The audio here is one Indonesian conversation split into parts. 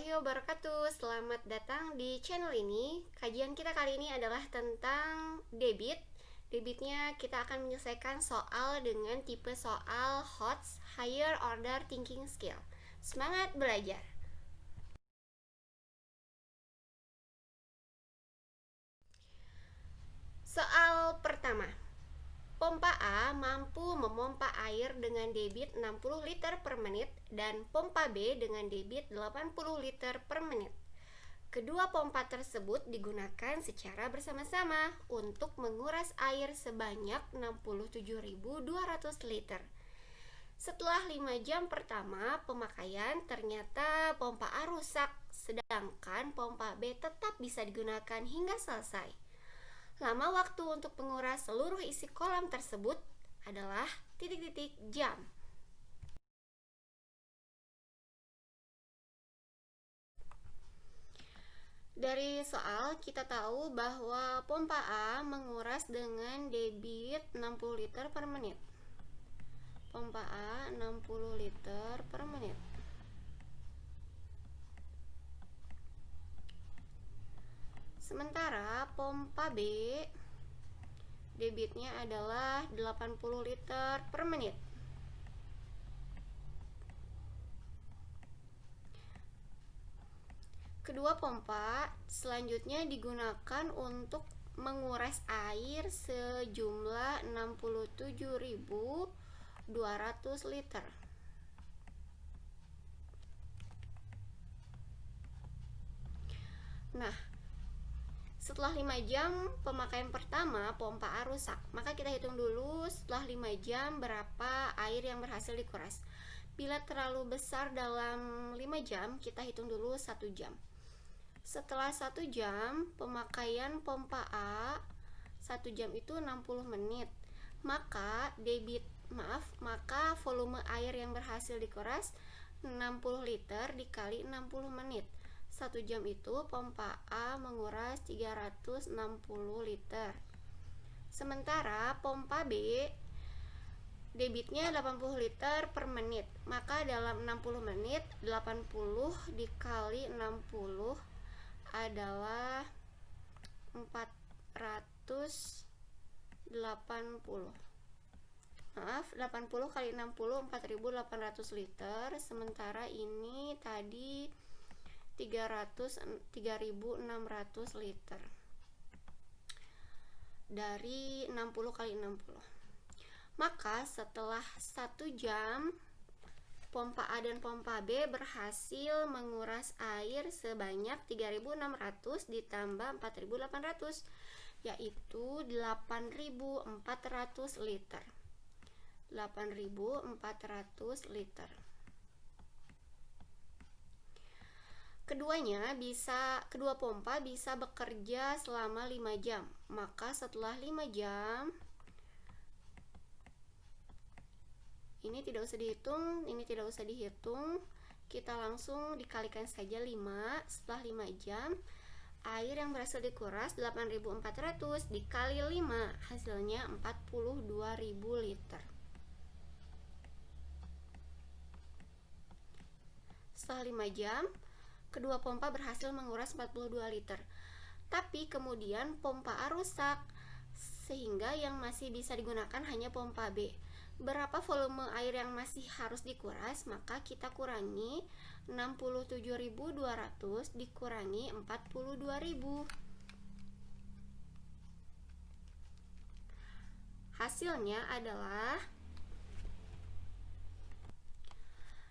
warahmatullahi wabarakatuh. Selamat datang di channel ini. Kajian kita kali ini adalah tentang debit. Debitnya kita akan menyelesaikan soal dengan tipe soal HOTS, Higher Order Thinking Skill. Semangat belajar! Soal pertama. Pompa A mampu memompa air dengan debit 60 liter per menit dan pompa B dengan debit 80 liter per menit. Kedua pompa tersebut digunakan secara bersama-sama untuk menguras air sebanyak 67.200 liter. Setelah 5 jam pertama pemakaian, ternyata pompa A rusak, sedangkan pompa B tetap bisa digunakan hingga selesai. Lama waktu untuk menguras seluruh isi kolam tersebut adalah jam. Dari soal kita tahu bahwa pompa A menguras dengan debit 60 liter per menit. Pompa A 60 liter per menit. Sementara pompa B debitnya adalah 80 liter per menit. Kedua pompa selanjutnya digunakan untuk menguras air sejumlah 67.200 liter. Nah, setelah 5 jam pemakaian pertama pompa A rusak, maka kita hitung dulu setelah 5 jam berapa air yang berhasil dikuras. Bila terlalu besar dalam 5 jam, kita hitung dulu 1 jam. Setelah 1 jam pemakaian pompa A 1 jam itu 60 menit. Maka volume air yang berhasil dikuras 60 liter dikali 60 menit. 1 jam itu pompa A menguras 360 liter. Sementara pompa B debitnya 80 liter per menit. Maka dalam 60 menit 80 dikali 60 adalah 480. 80 kali 60 4.800 liter. Sementara ini tadi 3.600 liter dari 60 kali 60. Maka setelah 1 jam pompa A dan pompa B berhasil menguras air sebanyak 3.600 ditambah 4.800, yaitu 8.400 liter. 8.400 liter. Kedua pompa bisa bekerja selama 5 jam. Maka setelah 5 jam, ini tidak usah dihitung, ini tidak usah dihitung. Kita langsung dikalikan saja 5. Setelah 5 jam, air yang berhasil dikuras 8.400 dikali 5, hasilnya 42.000 liter. Setelah 5 jam, kedua pompa berhasil menguras 42 liter. Tapi kemudian pompa A rusak, sehingga yang masih bisa digunakan hanya pompa B. Berapa volume air yang masih harus dikuras? Maka kita kurangi 67.200 dikurangi 42.000. Hasilnya adalah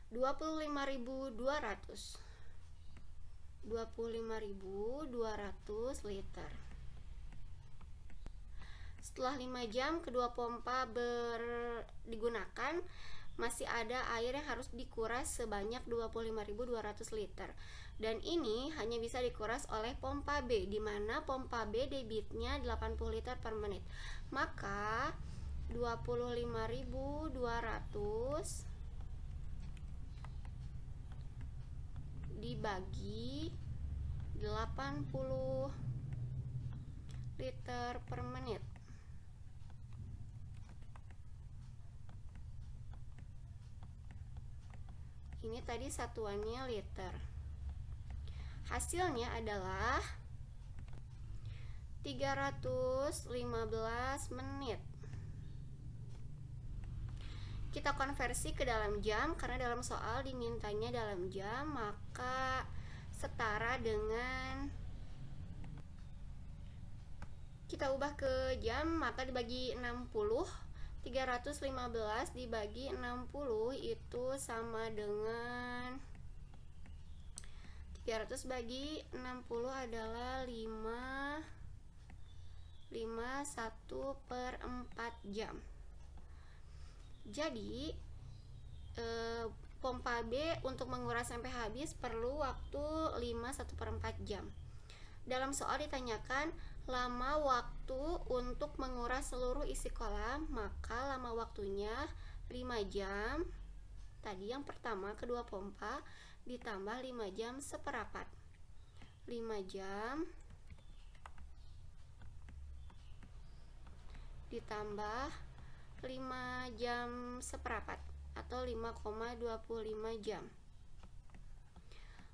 25.200 liter. Setelah 5 jam kedua pompa digunakan, masih ada air yang harus dikuras sebanyak 25.200 liter. Dan ini hanya bisa dikuras oleh pompa B, di mana pompa B debitnya 80 liter per menit. Maka 25.200 dibagi 80 liter per menit. Ini tadi satuannya liter. Hasilnya adalah 315 menit. Kita konversi ke dalam jam karena dalam soal dimintanya dalam jam, maka setara dengan, kita ubah ke jam, maka dibagi 60. 315 dibagi 60 itu sama dengan 300 bagi 60 adalah 1/4 jam. Jadi pompa B untuk menguras sampai habis perlu waktu 1/4 jam. Dalam soal ditanyakan lama waktu untuk menguras seluruh isi kolam, maka lama waktunya 5 jam. Tadi yang pertama kedua pompa ditambah 5 jam seperempat. 5 jam ditambah 5 jam seperempat atau 5,25 jam.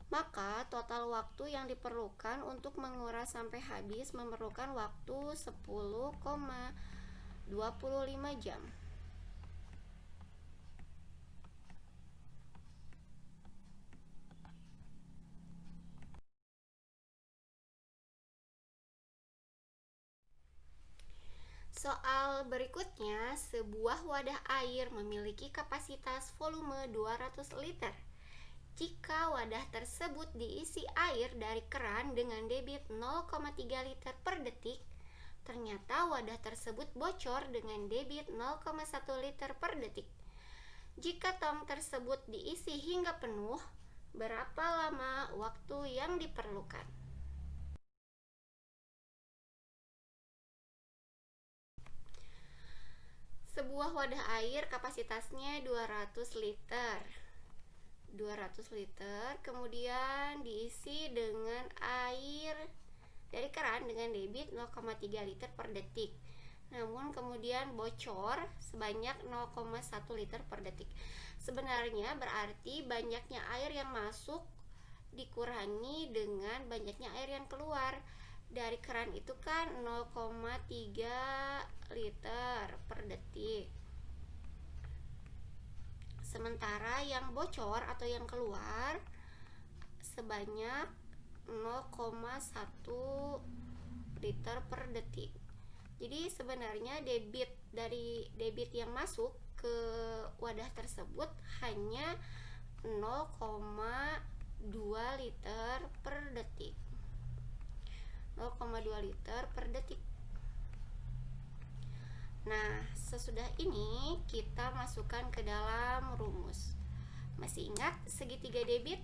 Maka total waktu yang diperlukan untuk menguras sampai habis memerlukan waktu 10,25 jam. Soal berikutnya, sebuah wadah air memiliki kapasitas volume 200 liter. Jika wadah tersebut diisi air dari keran dengan debit 0,3 liter per detik, ternyata wadah tersebut bocor dengan debit 0,1 liter per detik. Jika tong tersebut diisi hingga penuh, berapa lama waktu yang diperlukan? Sebuah wadah air kapasitasnya 200 liter. 200 liter, kemudian diisi dengan air dari keran dengan debit 0,3 liter per detik. Namun kemudian bocor sebanyak 0,1 liter per detik. Sebenarnya berarti banyaknya air yang masuk dikurangi dengan banyaknya air yang keluar. Dari keran itu kan 0,3 liter per detik. Sementara yang bocor atau yang keluar sebanyak 0,1 liter per detik. Jadi sebenarnya debit yang masuk ke wadah tersebut hanya 0,2 liter per detik. 0,2 liter per detik. Nah, sesudah ini kita masukkan ke dalam rumus. Masih ingat segitiga debit?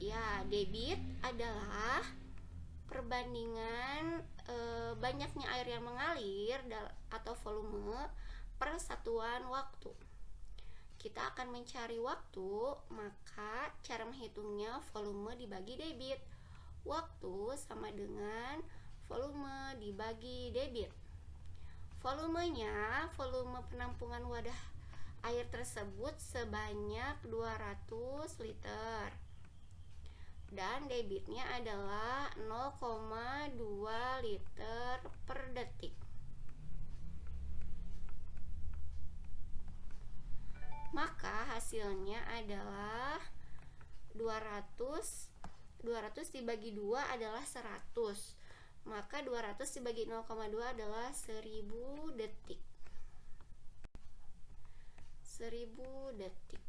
Ya, debit adalah perbandingan banyaknya air yang mengalir atau volume per satuan waktu. Kita akan mencari waktu, maka cara menghitungnya volume dibagi debit. Waktu sama dengan volume dibagi debit. Volumenya, volume penampungan wadah air tersebut sebanyak 200 liter. Dan debitnya adalah 0,2 liter per detik. Maka hasilnya adalah 200 dibagi 2 adalah 100. Maka 200 dibagi 0,2 adalah 1000 detik. 1000 detik.